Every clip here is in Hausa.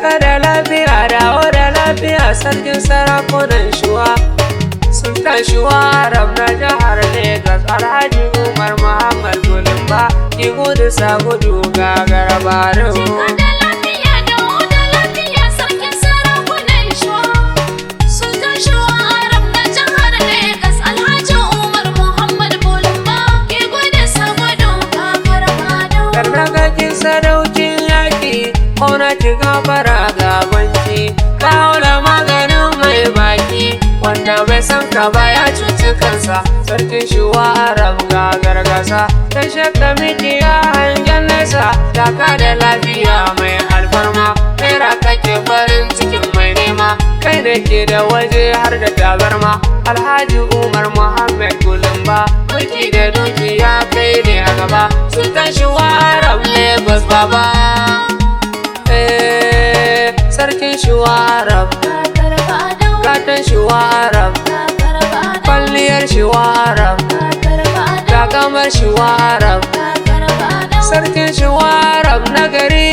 ka da lafiya, dawo da lafiya, sarkin sarakunan shuwa. Sultan shuwa Arab na jihar Legas, Alhaji Umar Muhammad Gulimba, ki gudu sa gudu gagara baro. Sadaukin yaƙi, ƙauna ki gafara gabanki, kawo da maganin mai baki, wanda bai san ka ba ya cuci kansa. Sarkin shuwa Arab ga gargasa, ta shakka miki ya hangen nesa, taka da lafiya mai alfarma, naira kake farin cikin mai nema, kai ne ke da waje har da tabarma. Alhaji Umar Muhammad Gulimba, mulki da dukiya kai ne a gaba, Sultan shuwa Arab Lagos baba. Sarkin shuwa Arab, gatan shuwa Arab, kwalliyar shuwa Arab, takamar shuwa Arab, sarkin shuwa Arab na gari,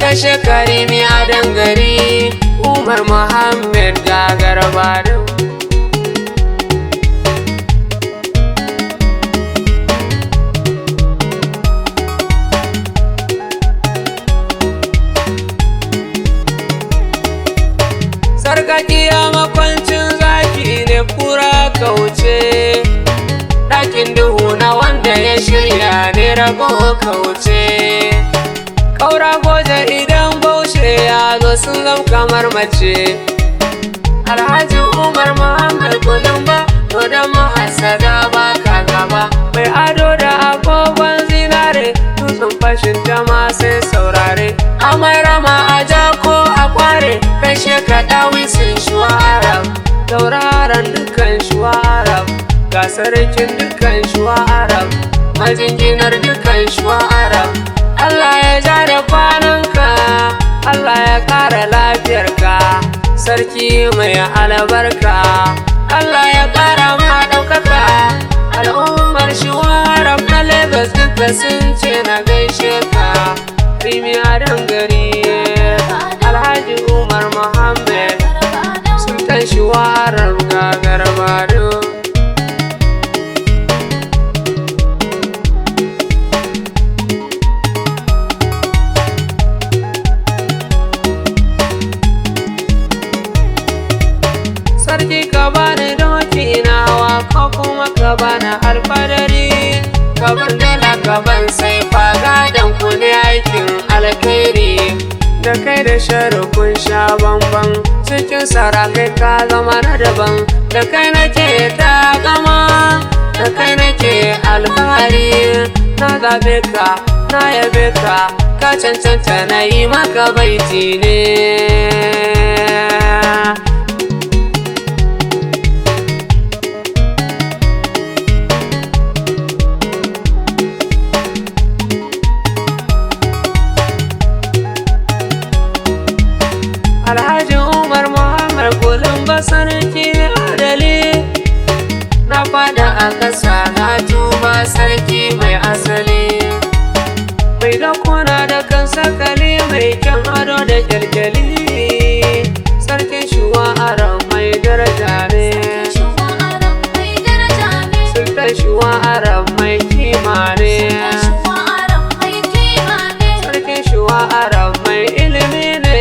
kashe karimi a dangari, Umar Muhammad gagara bado. Sarkakiya makwancin zaki ne, kura kauce, ɗakin duhu na wanda ya shirya ne, rago kauce. Ƙaura goje idan baushe ya zo sun zam kamar mace. Alhaji Umar Muhammad Gulimba, to da mahasada ba ka gaba, mai ado da agogon zinare, dutsen fashin jama sai saurare. Amai rama a ja ko a kware, kashe ka dawi sun shuwa Arab, tauraron dukan shuwa Arab, ga sarkin dukan shuwa Arab, majinginar dukan shuwa Arab. Allah ya ja da kwananka, Allah ya ƙara lafiyarka, sarki mai albarka, Allah ya ƙara ma ɗaukaka. Al'ummar shuwa Arab na Lagos duka sun ce na gaishe ka, rimi a dangare. Alhaji Umar Muhammad, Sultan shuwa Arab gagara bado. Sarki ka bani doki nawa, ko kuma ka bani alfadari, ka ban dala ka ban sai fagadan ku ne aikin alkhairi. Da kai da sharukun sha bamban, cikin sarakai ka zama na daban, da kai nake takama, da kai nake alfahari. Na zabe ka, na yabe ka, ka cancanta na yi maka baiti ne. Alhaji Umar Muhammad Gulimba, sarki adali, na fada a ƙasa na tuba, sarki mai asali, mai dakuna da kan sakali, mai kyan ado da kyalkyali, sarkin shuwa Arab mai daraja ne, Sultan shuwa Arab mai kima ne, sarkin shuwa Arab mai ilimi ne.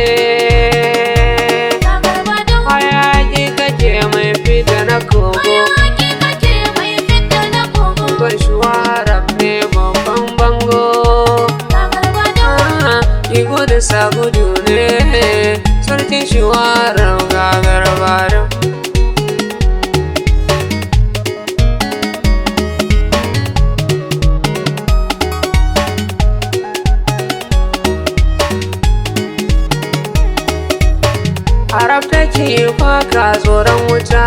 Shuwa Arab ne babban bango, ki gudu sa gudu ne, sarkin shuwa Arab gagara bado. Arab take baka tsoron wuta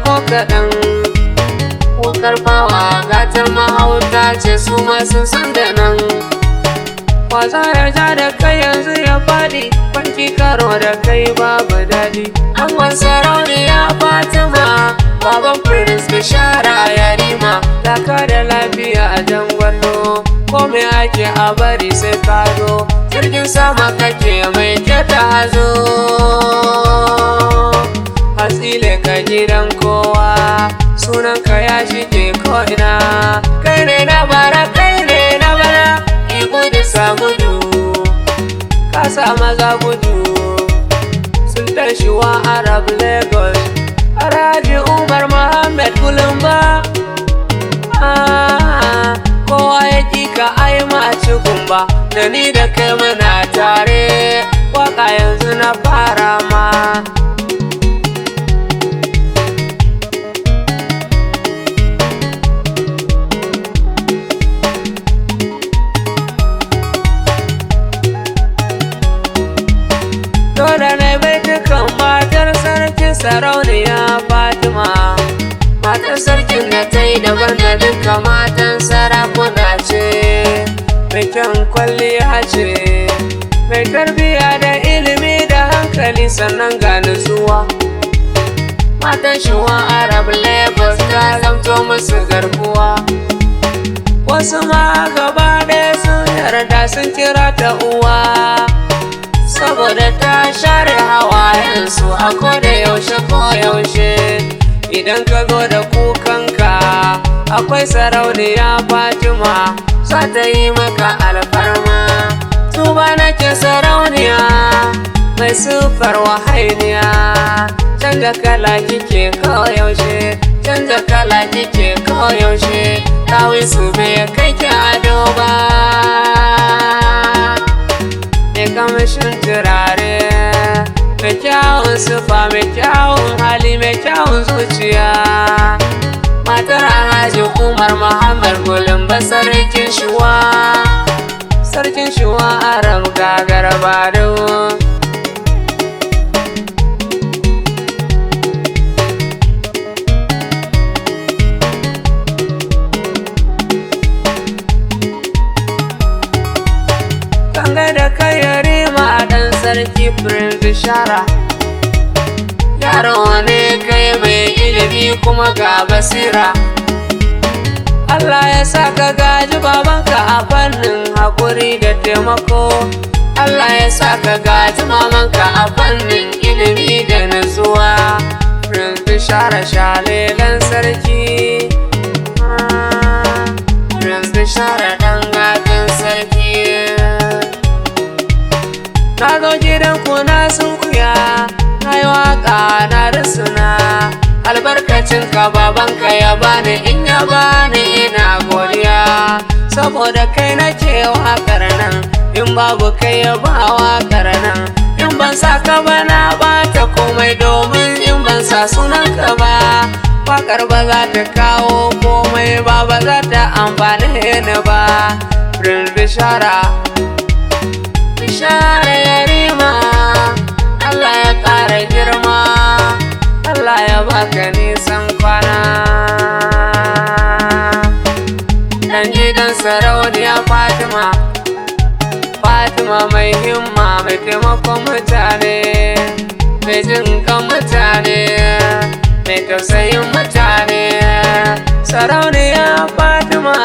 ko kaɗan, wukar fawa gatan mahauta ce, su masu san da nan. Waza ya ja da kai yanzu ya faɗi, kwanci karo da kai babu daɗi. Angon sarauniya Fatima, baban Prince Bishara Yarima, laka da lafiya a jangwallo, ko me ake a bari sai ka zo. Jirgin sama kake mai kyata hazo, hatsile ka gidan kowa, sunanka ya shige ko'ina. Kai ne na bara, kai ne na bana, ki gudu sa gudu, ka sa maza gudu. Sultan Shuwa Arab Lagos, Alhaji Umar Muhammad Gulumba. Kowa ya ƙi ka ai ma ci gumba, da ni da kai muna tare, waka yanzu na fara ma. Dole na bai dukan matar sarkin sarauniya Fatima, matar sarkin da ta yi daban da duka matan sarakuna ce, mai kyan kwalliya ce, mai tarbiya da ilimi da hankali sannan ga nutsuwa. Matan Shuwa Arab Lagos ta zamto musu garkuwa, wasu ma gaba ɗaya sun yarda sun kira ta uwa, saboda ta share hawayensu a koda yaushe ko yaushe. Idan ka zo da kukanka akwai sarauniya Fatima, za ta yi maka alfarma. Tuba nake sarauniya mai siffar wahainiya, canza kala kike koyaushe, canza kala kike koyaushe, ɗawisu bai kai ki ado ba. Mai kamshin turare, mai kyawun sufa, mai kyawun hali, mai kyawun zuciya. Matar Alhaji Umar Muhammad Gulumba, sarkin Shuwa, sarkin Shuwa Arab gagar bado. Kanga da kai yarima dan sarki Prince Bishara, yaro ne kai mai ilimi kuma ga basira. Allah ya sa ka gaji babanka a fannin haƙuri da taimako, Allah ya sa ka gaji mamanka a fannin ilimi da nutsuwa. Prince Bishara shalelan sarki, Prince Bishara ɗan gatan sarki. Na zo gidanku na sunkuya, na yi waƙa na rusuna, albarkacin ka babanka ya bani, in ya bani ina godiya. Saboda kai nake waƙar nan, in babu kai ya ba waƙar nan. In ban sa ka ba na ɓata komai, domin in ban sa sunanka ba, waƙar ba za ta kawo komai ba, ba za ta amfani ni ba. Prince Bishara, Bishara yarima, Allah ya ƙara girma, Allah ya baka nisan kwana. Dan gidan sarauniya Fatima, Fatima mai himma, mai taimakon mutane, mai jin kan mutane, mai tausayin mutane. Sarauniya Fatima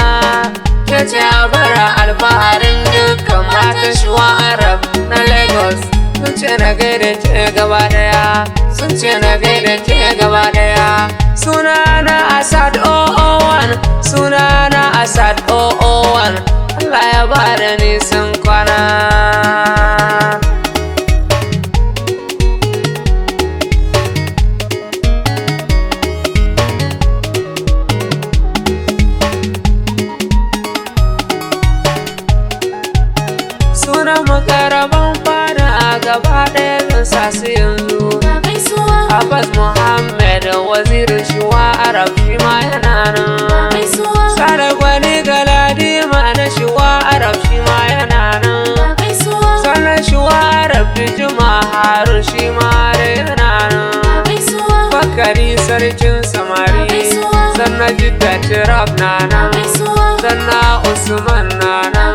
ke ce a bara alfaharin dukkan matan Shuwa Arab na Lagos. Sun ce na gaida ke gaba daya, sun ce na gaida ke gaba daya. Sunana Asad 001, sunana Asad 001, Allah ya bada nisan kwana. Sunan makaraban fada a gaba ɗaya zan sa su yanzu. Abbas Muhammad wazirin Shuwa Arab shi ma yana nan. Sare gwani Galadima na Shuwa Arab shi ma yana nan. Sannan Shuwa Arab Bijima Harun shi ma da yana nan. Bakari sarkin samari, sannan Jidda Tirab na nan, sannan Usman na nan,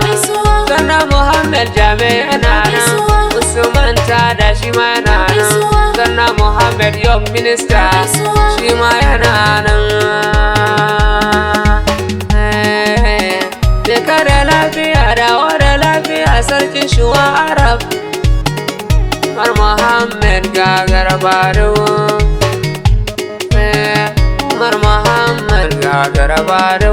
sannan Muhammad Jame yana nan, Usman Tada shi ma yana nan, sannan Muhammad Young Minister shi ma yana nan. Jeka da Arab Umar Muhammad gagar bado Umar Muhammad gagar bado